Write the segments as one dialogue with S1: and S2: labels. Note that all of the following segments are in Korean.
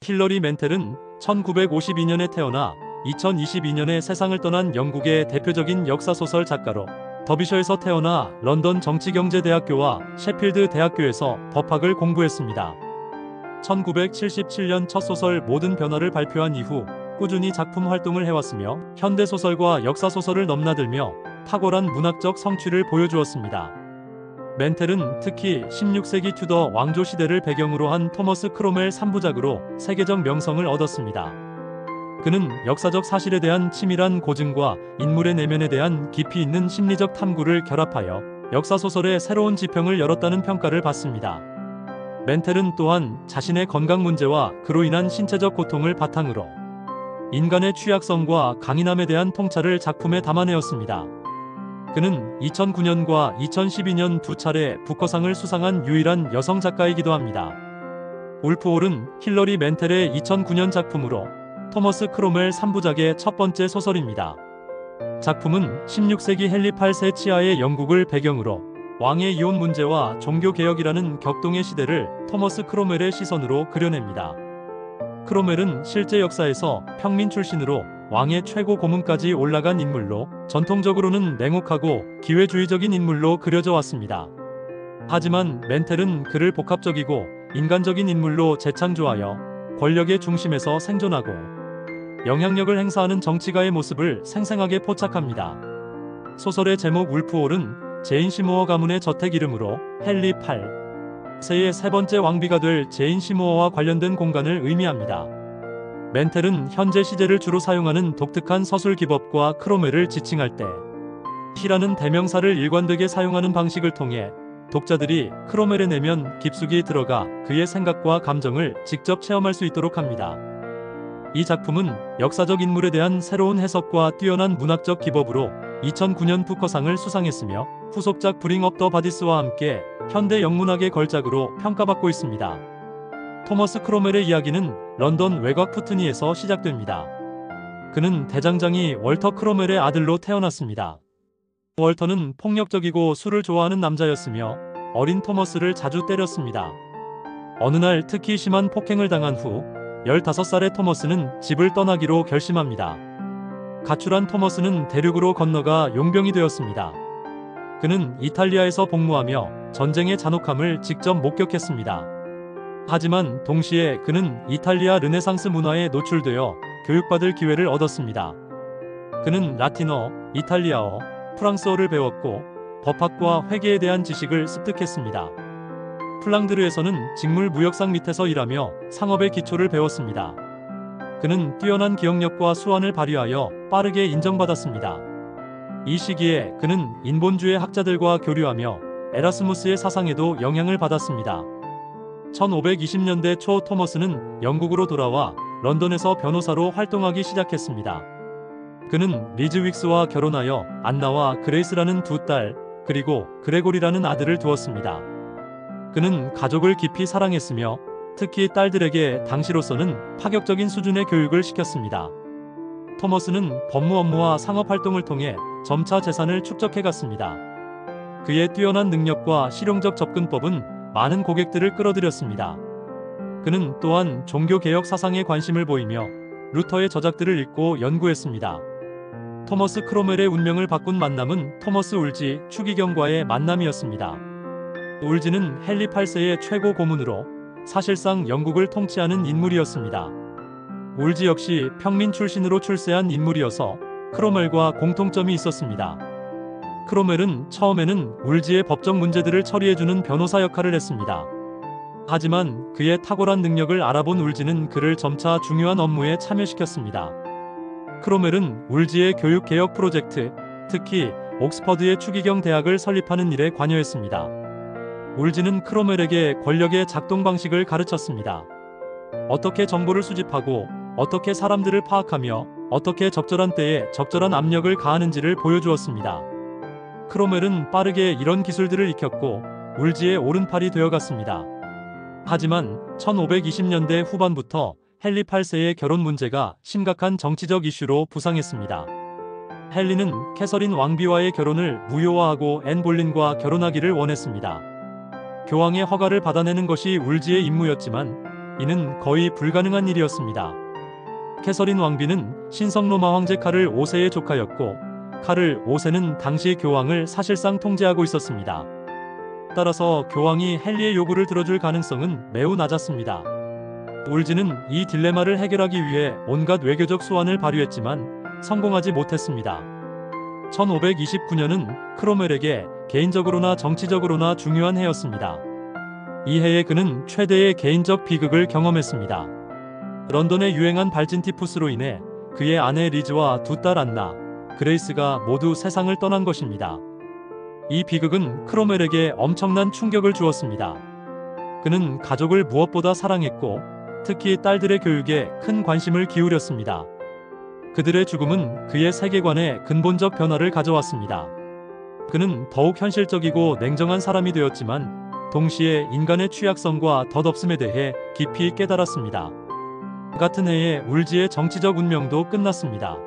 S1: 힐러리 맨텔은 1952년에 태어나 2022년에 세상을 떠난 영국의 대표적인 역사소설 작가로 더비셔에서 태어나 런던 정치경제대학교와 셰필드 대학교에서 법학을 공부했습니다. 1977년 첫 소설 모든 변화를 발표한 이후 꾸준히 작품 활동을 해왔으며 현대소설과 역사소설을 넘나들며 탁월한 문학적 성취를 보여주었습니다. 맨텔은 특히 16세기 튜더 왕조 시대를 배경으로 한 토머스 크로멜 3부작으로 세계적 명성을 얻었습니다. 그는 역사적 사실에 대한 치밀한 고증과 인물의 내면에 대한 깊이 있는 심리적 탐구를 결합하여 역사소설의 새로운 지평을 열었다는 평가를 받습니다. 맨텔은 또한 자신의 건강 문제와 그로 인한 신체적 고통을 바탕으로 인간의 취약성과 강인함에 대한 통찰을 작품에 담아내었습니다. 그는 2009년과 2012년 두 차례 부커상을 수상한 유일한 여성 작가이기도 합니다. 울프홀은 힐러리 맨텔의 2009년 작품으로 토머스 크로멜 3부작의 첫 번째 소설입니다. 작품은 16세기 헨리 8세 치하의 영국을 배경으로 왕의 이혼 문제와 종교개혁이라는 격동의 시대를 토머스 크로멜의 시선으로 그려냅니다. 크로멜은 실제 역사에서 평민 출신으로 왕의 최고 고문까지 올라간 인물로 전통적으로는 냉혹하고 기회주의적인 인물로 그려져 왔습니다. 하지만 맨텔은 그를 복합적이고 인간적인 인물로 재창조하여 권력의 중심에서 생존하고 영향력을 행사하는 정치가의 모습을 생생하게 포착합니다. 소설의 제목 울프홀은 제인 시모어 가문의 저택 이름으로 헨리 8세의 세 번째 왕비가 될 제인 시모어와 관련된 공간을 의미합니다. 맨텔은 현재 시제를 주로 사용하는 독특한 서술 기법과 크로멜을 지칭할 때 히라는 대명사를 일관되게 사용하는 방식을 통해 독자들이 크로멜의 내면 깊숙이 들어가 그의 생각과 감정을 직접 체험할 수 있도록 합니다. 이 작품은 역사적 인물에 대한 새로운 해석과 뛰어난 문학적 기법으로 2009년 부커상을 수상했으며 후속작 브링 업 더 바디스와 함께 현대 영문학의 걸작으로 평가받고 있습니다. 토머스 크로멜의 이야기는 런던 외곽 푸트니에서 시작됩니다. 그는 대장장이 월터 크로멜의 아들로 태어났습니다. 월터는 폭력적이고 술을 좋아하는 남자였으며 어린 토머스를 자주 때렸습니다. 어느 날 특히 심한 폭행을 당한 후 15살의 토머스는 집을 떠나기로 결심합니다. 가출한 토머스는 대륙으로 건너가 용병이 되었습니다. 그는 이탈리아에서 복무하며 전쟁의 잔혹함을 직접 목격했습니다. 하지만 동시에 그는 이탈리아 르네상스 문화에 노출되어 교육받을 기회를 얻었습니다. 그는 라틴어, 이탈리아어, 프랑스어를 배웠고 법학과 회계에 대한 지식을 습득했습니다. 플랑드르에서는 직물 무역상 밑에서 일하며 상업의 기초를 배웠습니다. 그는 뛰어난 기억력과 수완을 발휘하여 빠르게 인정받았습니다. 이 시기에 그는 인본주의 학자들과 교류하며 에라스무스의 사상에도 영향을 받았습니다. 1520년대 초 토머스는 영국으로 돌아와 런던에서 변호사로 활동하기 시작했습니다. 그는 리즈 윅스와 결혼하여 안나와 그레이스라는 두 딸, 그리고 그레고리라는 아들을 두었습니다. 그는 가족을 깊이 사랑했으며 특히 딸들에게 당시로서는 파격적인 수준의 교육을 시켰습니다. 토머스는 법무 업무와 상업 활동을 통해 점차 재산을 축적해갔습니다. 그의 뛰어난 능력과 실용적 접근법은 많은 고객들을 끌어들였습니다. 그는 또한 종교개혁 사상에 관심을 보이며 루터의 저작들을 읽고 연구했습니다. 토머스 크로멜의 운명을 바꾼 만남은 토머스 울지 추기경과의 만남이었습니다. 울지는 헨리 8세의 최고 고문으로 사실상 영국을 통치하는 인물이었습니다. 울지 역시 평민 출신으로 출세한 인물이어서 크로멜과 공통점이 있었습니다. 크로멜은 처음에는 울지의 법적 문제들을 처리해주는 변호사 역할을 했습니다. 하지만 그의 탁월한 능력을 알아본 울지는 그를 점차 중요한 업무에 참여시켰습니다. 크로멜은 울지의 교육개혁 프로젝트, 특히 옥스퍼드의 추기경 대학을 설립하는 일에 관여했습니다. 울지는 크로멜에게 권력의 작동 방식을 가르쳤습니다. 어떻게 정보를 수집하고 어떻게 사람들을 파악하며 어떻게 적절한 때에 적절한 압력을 가하는지를 보여주었습니다. 크로멜은 빠르게 이런 기술들을 익혔고 울지의 오른팔이 되어갔습니다. 하지만 1520년대 후반부터 헨리 8세의 결혼 문제가 심각한 정치적 이슈로 부상했습니다. 헨리는 캐서린 왕비와의 결혼을 무효화하고 앤 볼린과 결혼하기를 원했습니다. 교황의 허가를 받아내는 것이 울지의 임무였지만 이는 거의 불가능한 일이었습니다. 캐서린 왕비는 신성 로마 황제 카를 5세의 조카였고 카를 5세는 당시 교황을 사실상 통제하고 있었습니다. 따라서 교황이 헨리의 요구를 들어줄 가능성은 매우 낮았습니다. 울지는 이 딜레마를 해결하기 위해 온갖 외교적 수완을 발휘했지만 성공하지 못했습니다. 1529년은 크롬웰에게 개인적으로나 정치적으로나 중요한 해였습니다. 이 해에 그는 최대의 개인적 비극을 경험했습니다. 런던에 유행한 발진 티푸스로 인해 그의 아내 리즈와 두 딸 안나, 그레이스가 모두 세상을 떠난 것입니다. 이 비극은 크롬웰에게 엄청난 충격을 주었습니다. 그는 가족을 무엇보다 사랑했고 특히 딸들의 교육에 큰 관심을 기울였습니다. 그들의 죽음은 그의 세계관에 근본적 변화를 가져왔습니다. 그는 더욱 현실적이고 냉정한 사람이 되었지만 동시에 인간의 취약성과 덧없음에 대해 깊이 깨달았습니다. 같은 해에 울지의 정치적 운명도 끝났습니다.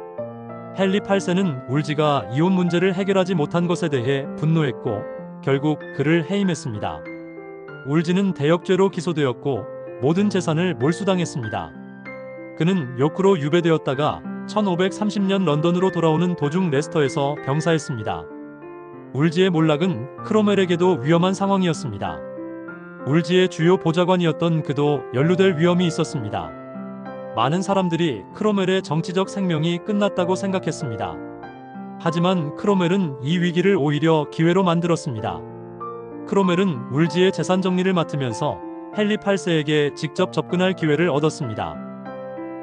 S1: 헨리 8세는 울지가 이혼 문제를 해결하지 못한 것에 대해 분노했고 결국 그를 해임했습니다. 울지는 대역죄로 기소되었고 모든 재산을 몰수당했습니다. 그는 요크로 유배되었다가 1530년 런던으로 돌아오는 도중 레스터에서 병사했습니다. 울지의 몰락은 크롬웰에게도 위험한 상황이었습니다. 울지의 주요 보좌관이었던 그도 연루될 위험이 있었습니다. 많은 사람들이 크롬웰의 정치적 생명이 끝났다고 생각했습니다. 하지만 크롬웰은 이 위기를 오히려 기회로 만들었습니다. 크롬웰은 울지의 재산 정리를 맡으면서 헨리 8세에게 직접 접근할 기회를 얻었습니다.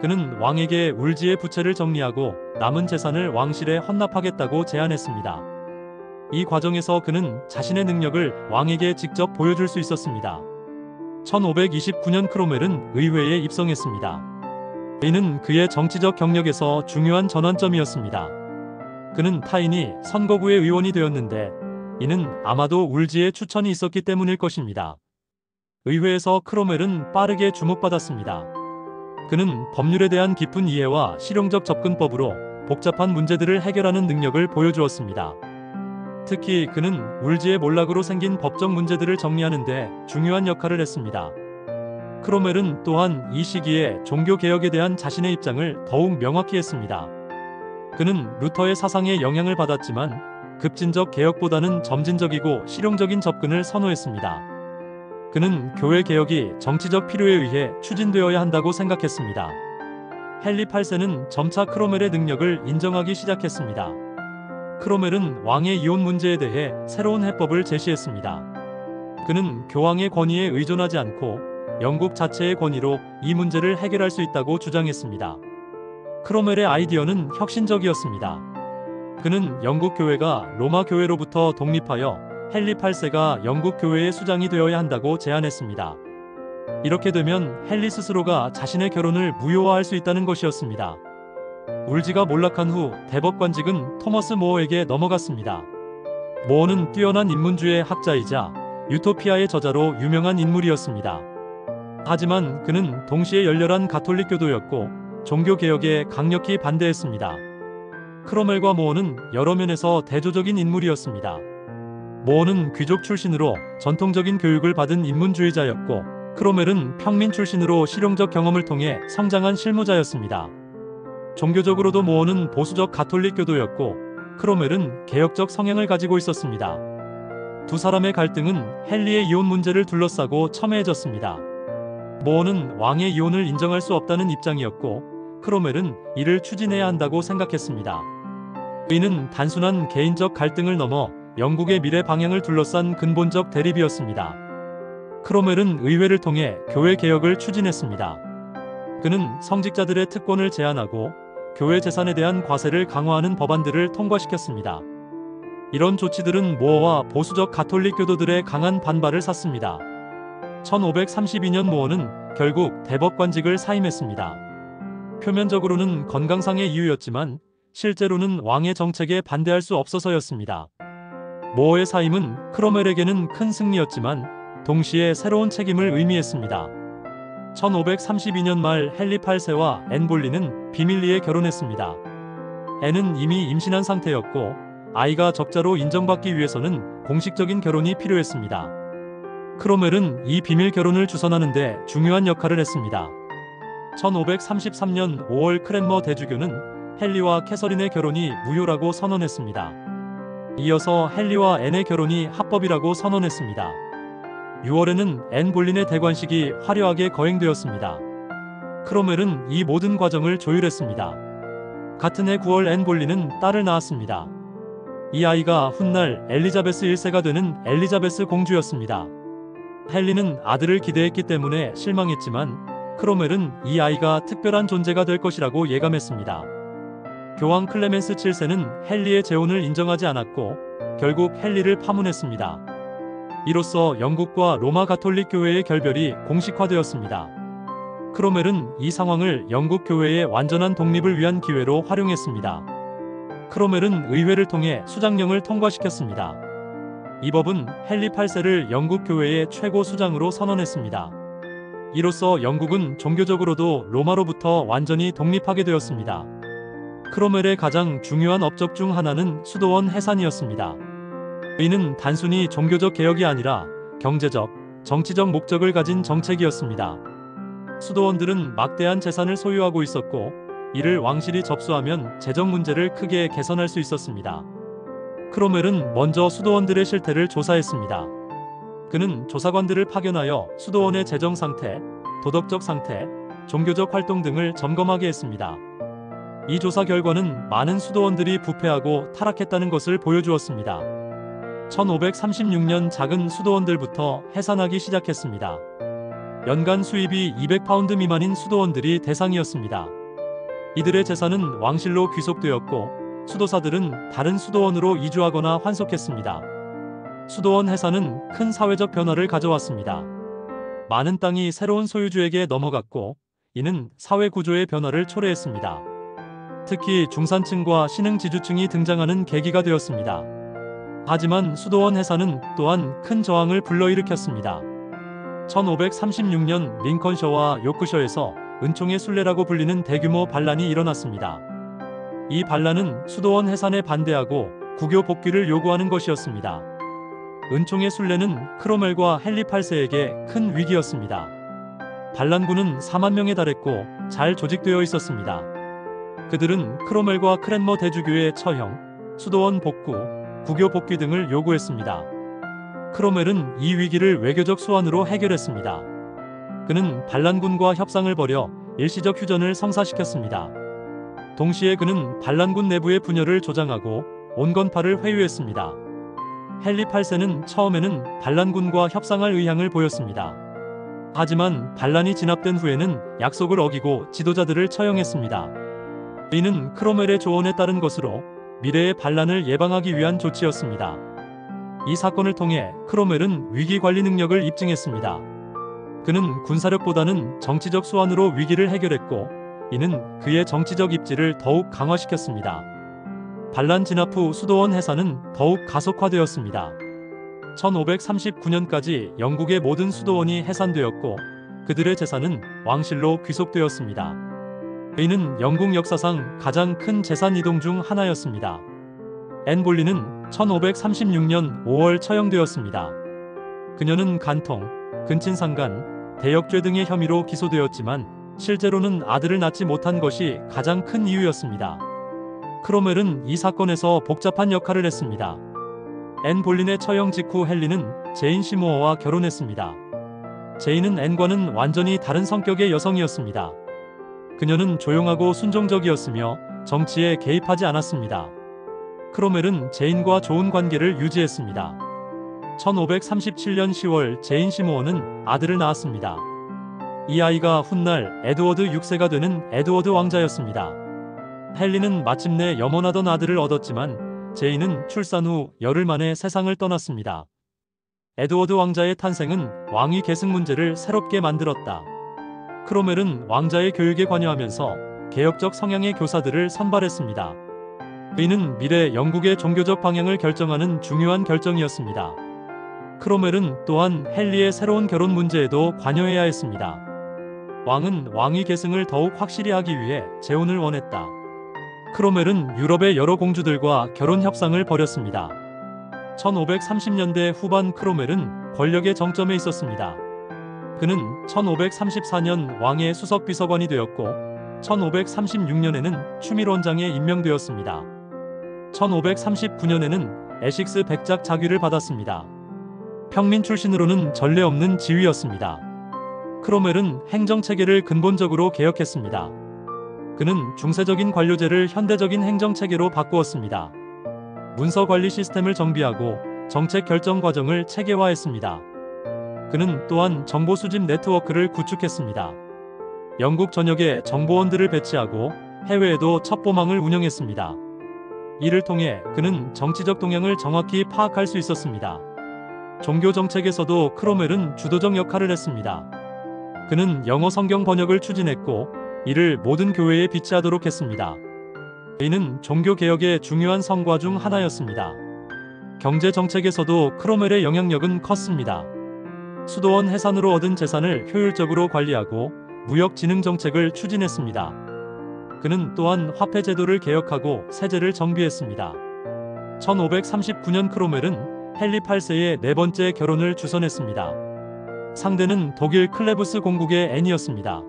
S1: 그는 왕에게 울지의 부채를 정리하고 남은 재산을 왕실에 헌납하겠다고 제안했습니다. 이 과정에서 그는 자신의 능력을 왕에게 직접 보여줄 수 있었습니다. 1529년 크롬웰은 의회에 입성했습니다. 이는 그의 정치적 경력에서 중요한 전환점이었습니다. 그는 타인이 선거구의 의원이 되었는데 이는 아마도 울지의 추천이 있었기 때문일 것입니다. 의회에서 크롬웰은 빠르게 주목받았습니다. 그는 법률에 대한 깊은 이해와 실용적 접근법으로 복잡한 문제들을 해결하는 능력을 보여주었습니다. 특히 그는 울지의 몰락으로 생긴 법적 문제들을 정리하는 데 중요한 역할을 했습니다. 크롬웰은 또한 이 시기에 종교개혁에 대한 자신의 입장을 더욱 명확히 했습니다. 그는 루터의 사상에 영향을 받았지만 급진적 개혁보다는 점진적이고 실용적인 접근을 선호했습니다. 그는 교회 개혁이 정치적 필요에 의해 추진되어야 한다고 생각했습니다. 헨리 8세는 점차 크롬웰의 능력을 인정하기 시작했습니다. 크롬웰은 왕의 이혼 문제에 대해 새로운 해법을 제시했습니다. 그는 교황의 권위에 의존하지 않고 영국 자체의 권위로 이 문제를 해결할 수 있다고 주장했습니다. 크롬웰의 아이디어는 혁신적이었습니다. 그는 영국 교회가 로마 교회로부터 독립하여 헨리 8세가 영국 교회의 수장이 되어야 한다고 제안했습니다. 이렇게 되면 헨리 스스로가 자신의 결혼을 무효화할 수 있다는 것이었습니다. 울지가 몰락한 후 대법관직은 토머스 모어에게 넘어갔습니다. 모어는 뛰어난 인문주의 학자이자 유토피아의 저자로 유명한 인물이었습니다. 하지만 그는 동시에 열렬한 가톨릭 교도였고 종교개혁에 강력히 반대했습니다. 크롬웰과 모어는 여러 면에서 대조적인 인물이었습니다. 모어는 귀족 출신으로 전통적인 교육을 받은 인문주의자였고 크롬웰은 평민 출신으로 실용적 경험을 통해 성장한 실무자였습니다. 종교적으로도 모어는 보수적 가톨릭 교도였고 크롬웰은 개혁적 성향을 가지고 있었습니다. 두 사람의 갈등은 헨리의 이혼 문제를 둘러싸고 첨예해졌습니다. 모어는 왕의 이혼을 인정할 수 없다는 입장이었고 크롬웰은 이를 추진해야 한다고 생각했습니다. 이는 단순한 개인적 갈등을 넘어 영국의 미래 방향을 둘러싼 근본적 대립이었습니다. 크롬웰은 의회를 통해 교회 개혁을 추진했습니다. 그는 성직자들의 특권을 제한하고 교회 재산에 대한 과세를 강화하는 법안들을 통과시켰습니다. 이런 조치들은 모어와 보수적 가톨릭 교도들의 강한 반발을 샀습니다. 1532년 모어는 결국 대법관직을 사임했습니다. 표면적으로는 건강상의 이유였지만 실제로는 왕의 정책에 반대할 수 없어서였습니다. 모어의 사임은 크롬웰에게는 큰 승리였지만 동시에 새로운 책임을 의미했습니다. 1532년 말 헨리 8세와 앤 볼리는 비밀리에 결혼했습니다. 앤은 이미 임신한 상태였고 아이가 적자로 인정받기 위해서는 공식적인 결혼이 필요했습니다. 크로멜은 이 비밀 결혼을 주선하는 데 중요한 역할을 했습니다. 1533년 5월 크랜머 대주교는 헨리와 캐서린의 결혼이 무효라고 선언했습니다. 이어서 헨리와 앤의 결혼이 합법이라고 선언했습니다. 6월에는 앤 볼린의 대관식이 화려하게 거행되었습니다. 크로멜은 이 모든 과정을 조율했습니다. 같은 해 9월 앤 볼린은 딸을 낳았습니다. 이 아이가 훗날 엘리자베스 1세가 되는 엘리자베스 공주였습니다. 헨리는 아들을 기대했기 때문에 실망했지만 크로멜은 이 아이가 특별한 존재가 될 것이라고 예감했습니다. 교황 클레멘스 7세는 헨리의 재혼을 인정하지 않았고 결국 헨리를 파문했습니다. 이로써 영국과 로마 가톨릭 교회의 결별이 공식화되었습니다. 크로멜은 이 상황을 영국 교회의 완전한 독립을 위한 기회로 활용했습니다. 크로멜은 의회를 통해 수장령을 통과시켰습니다. 이 법은 헨리 8세를 영국 교회의 최고 수장으로 선언했습니다. 이로써 영국은 종교적으로도 로마로부터 완전히 독립하게 되었습니다. 크로멜의 가장 중요한 업적 중 하나는 수도원 해산이었습니다. 이는 단순히 종교적 개혁이 아니라 경제적, 정치적 목적을 가진 정책이었습니다. 수도원들은 막대한 재산을 소유하고 있었고 이를 왕실이 접수하면 재정 문제를 크게 개선할 수 있었습니다. 크로멜은 먼저 수도원들의 실태를 조사했습니다. 그는 조사관들을 파견하여 수도원의 재정 상태, 도덕적 상태, 종교적 활동 등을 점검하게 했습니다. 이 조사 결과는 많은 수도원들이 부패하고 타락했다는 것을 보여주었습니다. 1536년 작은 수도원들부터 해산하기 시작했습니다. 연간 수입이 200파운드 미만인 수도원들이 대상이었습니다. 이들의 재산은 왕실로 귀속되었고 수도사들은 다른 수도원으로 이주하거나 환속했습니다. 수도원 해산은 큰 사회적 변화를 가져왔습니다. 많은 땅이 새로운 소유주에게 넘어갔고 이는 사회 구조의 변화를 초래했습니다. 특히 중산층과 신흥지주층이 등장하는 계기가 되었습니다. 하지만 수도원 해산은 또한 큰 저항을 불러일으켰습니다. 1536년 링컨셔와 요크셔에서 은총의 순례라고 불리는 대규모 반란이 일어났습니다. 이 반란은 수도원 해산에 반대하고 국교 복귀를 요구하는 것이었습니다. 은총의 순례는 크로멜과 헨리 8세에게 큰 위기였습니다. 반란군은 4만 명에 달했고 잘 조직되어 있었습니다. 그들은 크로멜과 크랜머 대주교의 처형, 수도원 복구, 국교 복귀 등을 요구했습니다. 크로멜은 이 위기를 외교적 수완으로 해결했습니다. 그는 반란군과 협상을 벌여 일시적 휴전을 성사시켰습니다. 동시에 그는 반란군 내부의 분열을 조장하고 온건파를 회유했습니다. 헨리 8세는 처음에는 반란군과 협상할 의향을 보였습니다. 하지만 반란이 진압된 후에는 약속을 어기고 지도자들을 처형했습니다. 이는 크로멜의 조언에 따른 것으로 미래의 반란을 예방하기 위한 조치였습니다. 이 사건을 통해 크로멜은 위기 관리 능력을 입증했습니다. 그는 군사력보다는 정치적 수완으로 위기를 해결했고 이는 그의 정치적 입지를 더욱 강화시켰습니다. 반란 진압 후 수도원 해산은 더욱 가속화되었습니다. 1539년까지 영국의 모든 수도원이 해산되었고 그들의 재산은 왕실로 귀속되었습니다. 이는 영국 역사상 가장 큰 재산 이동 중 하나였습니다. 앤 볼린은 1536년 5월 처형되었습니다. 그녀는 간통, 근친상간, 대역죄 등의 혐의로 기소되었지만 실제로는 아들을 낳지 못한 것이 가장 큰 이유였습니다. 크로멜은 이 사건에서 복잡한 역할을 했습니다. 앤 볼린의 처형 직후 헨리는 제인 시모어와 결혼했습니다. 제인은 앤과는 완전히 다른 성격의 여성이었습니다. 그녀는 조용하고 순종적이었으며 정치에 개입하지 않았습니다. 크로멜은 제인과 좋은 관계를 유지했습니다. 1537년 10월 제인 시모어는 아들을 낳았습니다. 이 아이가 훗날 에드워드 6세가 되는 에드워드 왕자였습니다. 헨리는 마침내 염원하던 아들을 얻었지만 제인은 출산 후 열흘 만에 세상을 떠났습니다. 에드워드 왕자의 탄생은 왕위 계승 문제를 새롭게 만들었다. 크로멜은 왕자의 교육에 관여하면서 개혁적 성향의 교사들을 선발했습니다. 이는 미래 영국의 종교적 방향을 결정하는 중요한 결정이었습니다. 크로멜은 또한 헨리의 새로운 결혼 문제에도 관여해야 했습니다. 왕은 왕위 계승을 더욱 확실히 하기 위해 재혼을 원했다. 크로멜은 유럽의 여러 공주들과 결혼 협상을 벌였습니다. 1530년대 후반 크로멜은 권력의 정점에 있었습니다. 그는 1534년 왕의 수석 비서관이 되었고 1536년에는 추밀원장에 임명되었습니다. 1539년에는 에식스 백작 자귀를 받았습니다. 평민 출신으로는 전례 없는 지위였습니다. 크로멜은 행정체계를 근본적으로 개혁했습니다. 그는 중세적인 관료제를 현대적인 행정체계로 바꾸었습니다. 문서관리 시스템을 정비하고 정책 결정 과정을 체계화했습니다. 그는 또한 정보 수집 네트워크를 구축했습니다. 영국 전역에 정보원들을 배치하고 해외에도 첩보망을 운영했습니다. 이를 통해 그는 정치적 동향을 정확히 파악할 수 있었습니다. 종교 정책에서도 크로멜은 주도적 역할을 했습니다. 그는 영어 성경 번역을 추진했고 이를 모든 교회에 비치하도록 했습니다. 이는 종교 개혁의 중요한 성과 중 하나였습니다. 경제 정책에서도 크로멜의 영향력은 컸습니다. 수도원 해산으로 얻은 재산을 효율적으로 관리하고 무역 진흥 정책을 추진했습니다. 그는 또한 화폐 제도를 개혁하고 세제를 정비했습니다. 1539년 크로멜은 헨리 8세의 네 번째 결혼을 주선했습니다. 상대는 독일 클레부스 공국의 앤이었습니다.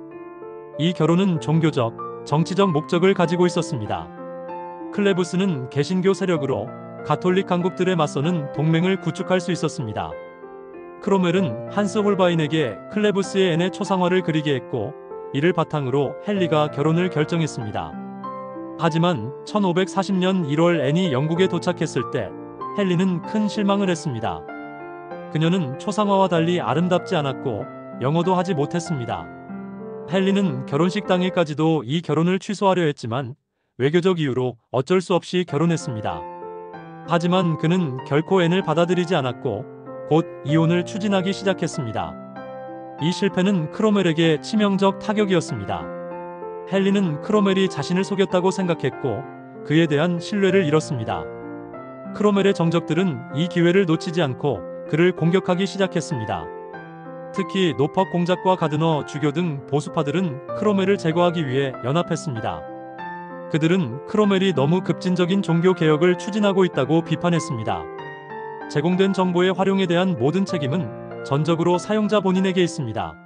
S1: 이 결혼은 종교적, 정치적 목적을 가지고 있었습니다. 클레부스는 개신교 세력으로 가톨릭 강국들에 맞서는 동맹을 구축할 수 있었습니다. 크로멜은 한스 홀바인에게 클레부스의 앤의 초상화를 그리게 했고 이를 바탕으로 헨리가 결혼을 결정했습니다. 하지만 1540년 1월 앤이 영국에 도착했을 때 헨리는 큰 실망을 했습니다. 그녀는 초상화와 달리 아름답지 않았고 영어도 하지 못했습니다. 헨리는 결혼식 당일까지도 이 결혼을 취소하려 했지만 외교적 이유로 어쩔 수 없이 결혼했습니다. 하지만 그는 결코 앤을 받아들이지 않았고 곧 이혼을 추진하기 시작했습니다. 이 실패는 크로멜에게 치명적 타격이었습니다. 헨리는 크로멜이 자신을 속였다고 생각했고 그에 대한 신뢰를 잃었습니다. 크로멜의 정적들은 이 기회를 놓치지 않고 그를 공격하기 시작했습니다. 특히 노퍽 공작과 가드너 주교 등 보수파들은 크로멜을 제거하기 위해 연합했습니다. 그들은 크로멜이 너무 급진적인 종교 개혁을 추진하고 있다고 비판했습니다. 제공된 정보의 활용에 대한 모든 책임은 전적으로 사용자 본인에게 있습니다.